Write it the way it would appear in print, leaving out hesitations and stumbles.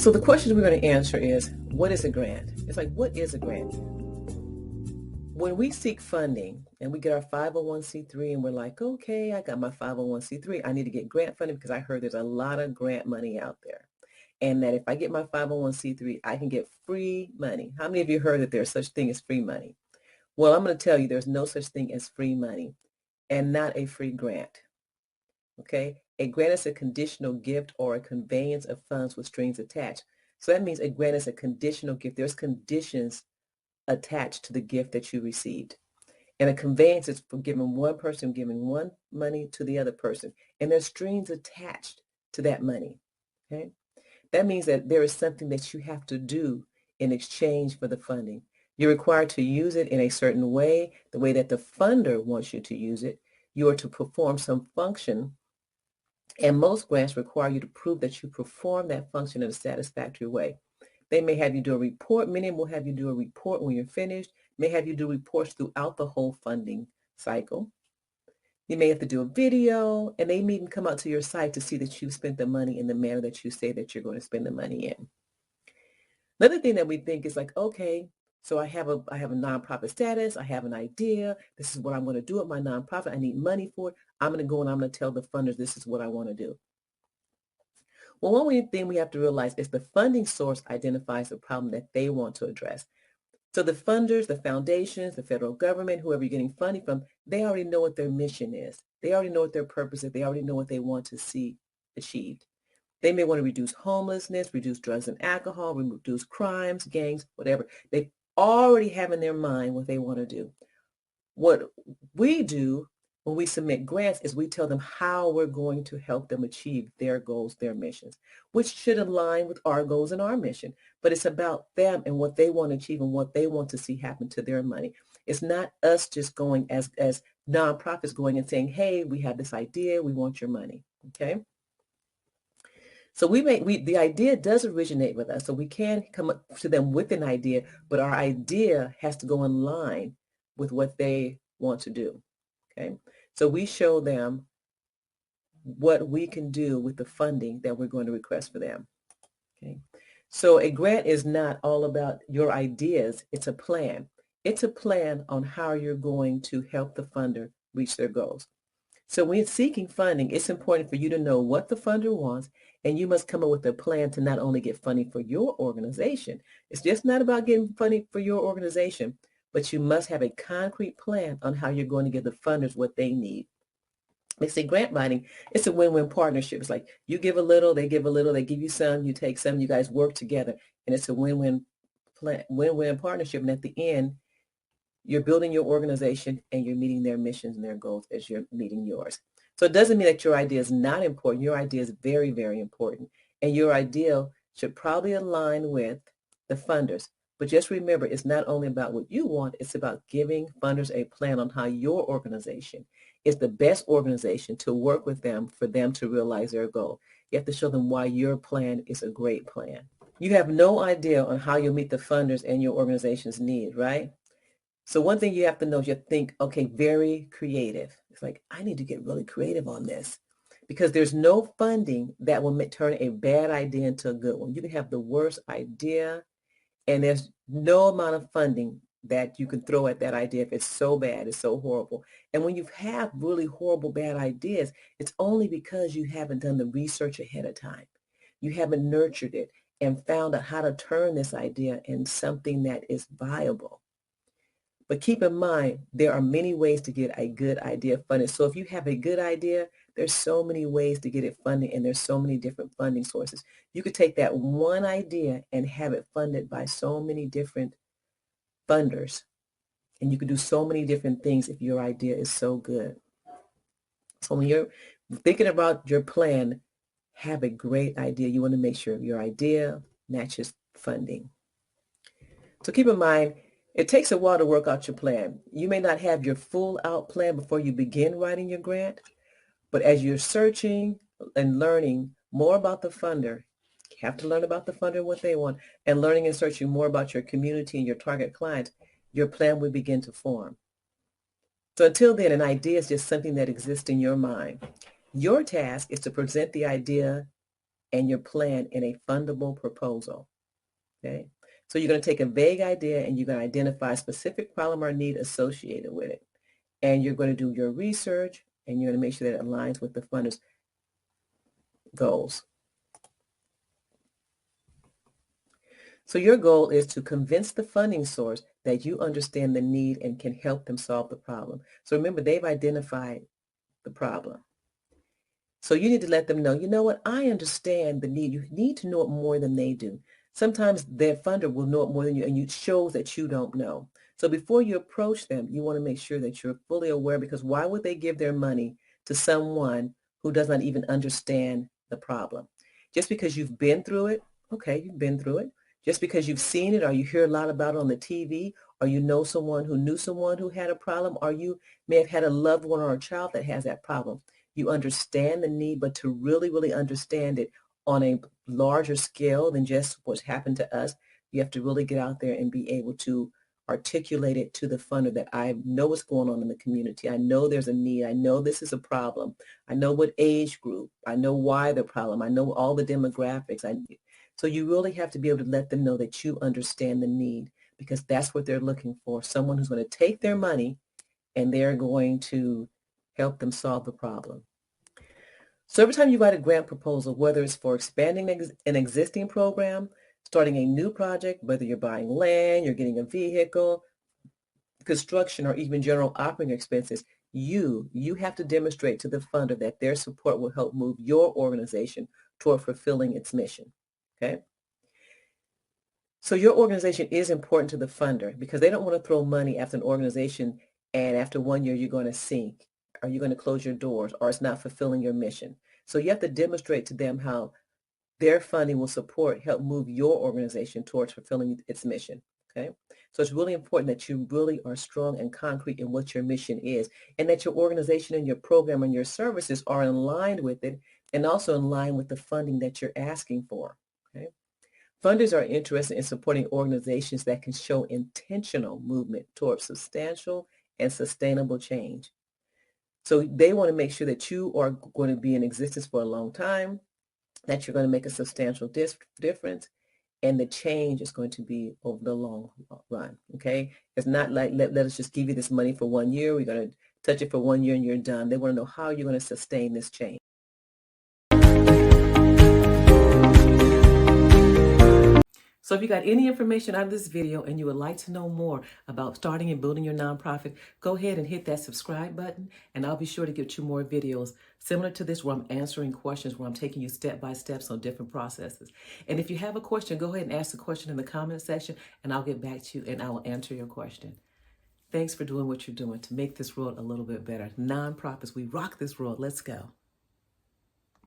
So the question we're going to answer is, what is a grant? It's like, what is a grant? When we seek funding and we get our 501c3 and we're like, okay, I got my 501c3. I need to get grant funding because I heard there's a lot of grant money out there. And that if I get my 501c3, I can get free money. How many of you heard that there's such thing as free money? Well, I'm going to tell you there's no such thing as free money and not a free grant. Okay? A grant is a conditional gift or a conveyance of funds with strings attached. So that means a grant is a conditional gift. There's conditions attached to the gift that you received. And a conveyance is for giving one person, giving one money to the other person. And there's strings attached to that money. Okay? That means that there is something that you have to do in exchange for the funding. You're required to use it in a certain way, the way that the funder wants you to use it. You are to perform some function. And most grants require you to prove that you perform that function in a satisfactory way. They may have you do a report. Many will have you do a report when you're finished. May have you do reports throughout the whole funding cycle. You may have to do a video, and they may even come out to your site to see that you've spent the money in the manner that you say that you're going to spend the money in. Another thing that we think is like, okay, so I have a nonprofit status. I have an idea. This is what I'm going to do with my nonprofit. I need money for it. I'm going to go and I'm going to tell the funders this is what I want to do. Well, one thing we have to realize is the funding source identifies the problem that they want to address. So the funders, the foundations, the federal government, whoever you're getting funding from, they already know what their mission is. They already know what their purpose is. They already know what they want to see achieved. They may want to reduce homelessness, reduce drugs and alcohol, reduce crimes, gangs, whatever. They already have in their mind what they want to do. What we do when we submit grants is we tell them how we're going to help them achieve their goals, their missions, which should align with our goals and our mission. But it's about them and what they want to achieve and what they want to see happen to their money. It's not us just going as nonprofits going and saying, hey, we have this idea, we want your money. Okay. So the idea does originate with us. So we can come up to them with an idea, but our idea has to go in line with what they want to do. Okay. So we show them what we can do with the funding that we're going to request for them. Okay. So a grant is not all about your ideas. It's a plan. It's a plan on how you're going to help the funder reach their goals. So when seeking funding, it's important for you to know what the funder wants, and you must come up with a plan to not only get funding for your organization. It's just not about getting funding for your organization, but you must have a concrete plan on how you're going to give the funders what they need. They say grant writing, it's a win-win partnership. It's like you give a little, they give you some, you take some, you guys work together, and it's a win-win plan, win-win partnership. And at the end, you're building your organization and you're meeting their missions and their goals as you're meeting yours. So it doesn't mean that your idea is not important. Your idea is very, very important. And your idea should probably align with the funders. But just remember, it's not only about what you want, it's about giving funders a plan on how your organization is the best organization to work with them for them to realize their goal. You have to show them why your plan is a great plan. You have no idea on how you'll meet the funders and your organization's need, right? So one thing you have to know is you have to think, okay, very creative. It's like, I need to get really creative on this because there's no funding that will turn a bad idea into a good one. You can have the worst idea and there's no amount of funding that you can throw at that idea if it's so bad, it's so horrible. And when you have really horrible, bad ideas, it's only because you haven't done the research ahead of time. You haven't nurtured it and found out how to turn this idea into something that is viable. But keep in mind, there are many ways to get a good idea funded. So if you have a good idea, there's so many ways to get it funded and there's so many different funding sources. You could take that one idea and have it funded by so many different funders. And you could do so many different things if your idea is so good. So when you're thinking about your plan, have a great idea. You want to make sure your idea matches funding. So keep in mind, it takes a while to work out your plan. You may not have your full out plan before you begin writing your grant, but as you're searching and learning more about the funder, you have to learn about the funder and what they want, and learning and searching more about your community and your target clients, your plan will begin to form. So until then, an idea is just something that exists in your mind. Your task is to present the idea and your plan in a fundable proposal. Okay. So you're going to take a vague idea and you're going to identify a specific problem or need associated with it. And you're going to do your research and you're going to make sure that it aligns with the funder's goals. So your goal is to convince the funding source that you understand the need and can help them solve the problem. So remember, they've identified the problem. So you need to let them know, you know what, I understand the need. You need to know it more than they do. Sometimes their funder will know it more than you, and it shows that you don't know. So before you approach them, you want to make sure that you're fully aware, because why would they give their money to someone who does not even understand the problem? Just because you've been through it, okay, you've been through it. Just because you've seen it, or you hear a lot about it on the TV, or you know someone who knew someone who had a problem, or you may have had a loved one or a child that has that problem. You understand the need, but to really, really understand it on a larger scale than just what's happened to us, you have to really get out there and be able to articulate it to the funder that I know what's going on in the community. I know there's a need. I know this is a problem. I know what age group. I know why the problem. I know all the demographics. So you really have to be able to let them know that you understand the need, because that's what they're looking for. Someone who's going to take their money and they're going to help them solve the problem. So every time you write a grant proposal, whether it's for expanding an existing program, starting a new project, whether you're buying land, you're getting a vehicle, construction, or even general operating expenses, you have to demonstrate to the funder that their support will help move your organization toward fulfilling its mission. Okay? So your organization is important to the funder, because they don't want to throw money after an organization and after 1 year you're going to sink, or you're going to close your doors, or it's not fulfilling your mission. So you have to demonstrate to them how their funding will help move your organization towards fulfilling its mission. Okay? So it's really important that you really are strong and concrete in what your mission is, and that your organization and your program and your services are in line with it, and also in line with the funding that you're asking for. Okay? Funders are interested in supporting organizations that can show intentional movement towards substantial and sustainable change. So they want to make sure that you are going to be in existence for a long time, that you're going to make a substantial difference, and the change is going to be over the long run. Okay? It's not like, let us just give you this money for 1 year. We're going to touch it for 1 year and you're done. They want to know how you're going to sustain this change. So if you got any information out of this video and you would like to know more about starting and building your nonprofit, go ahead and hit that subscribe button, and I'll be sure to get you more videos similar to this, where I'm answering questions, where I'm taking you step by steps on different processes. And if you have a question, go ahead and ask the question in the comment section, and I'll get back to you and I will answer your question. Thanks for doing what you're doing to make this world a little bit better. Nonprofits, we rock this world. Let's go.